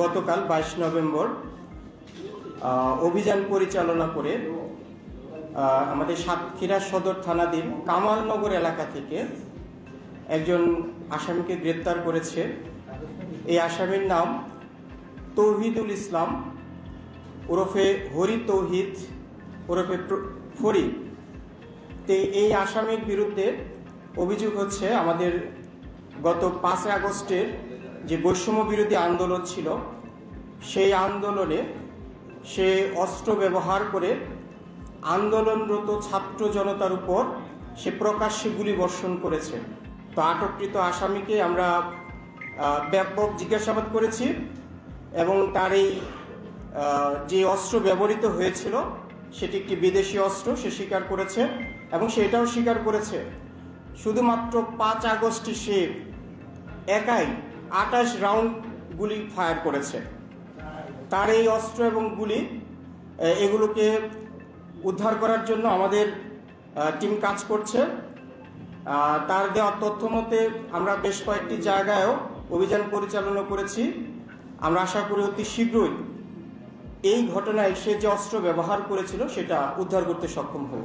গতকাল 22 নভেম্বর অভিযান পরিচালনা করে আমাদের সাতক্ষীরা সদর থানাধীন কামালনগর এলাকা থেকে একজন আসামিকে গ্রেপ্তার করেছে। এই আসামির নাম তৌহিদুল ইসলাম ওরফে হরি তৌহিদ ওরফে ফরিদ। এই আসামির বিরুদ্ধে অভিযোগ হচ্ছে আমাদের গত 5 আগস্টের যে বৈষম্য বিরোধী আন্দোলন ছিল, সেই আন্দোলনে সে অস্ত্র ব্যবহার করে আন্দোলনরত ছাত্র জনতার উপর সে প্রকাশ্যে গুলি বর্ষণ করেছে। তো আটককৃত আসামিকে আমরা ব্যাপক জিজ্ঞাসাবাদ করেছি এবং তার এই যে অস্ত্র ব্যবহৃত হয়েছিল সেটি একটি বিদেশি অস্ত্র সে স্বীকার করেছে এবং সেটাও স্বীকার করেছে শুধুমাত্র 5 আগস্টে সে একাই 28 রাউন্ড গুলি ফায়ার করেছে। তার এই অস্ত্র এবং গুলি এগুলোকে উদ্ধার করার জন্য আমাদের টিম কাজ করছে। তার দেওয়া তথ্য মতে আমরা বেশ কয়েকটি জায়গায়ও অভিযান পরিচালনা করেছি। আমরা আশা করি অতি শীঘ্রই এই ঘটনায় সে যে অস্ত্র ব্যবহার করেছিল সেটা উদ্ধার করতে সক্ষম হব।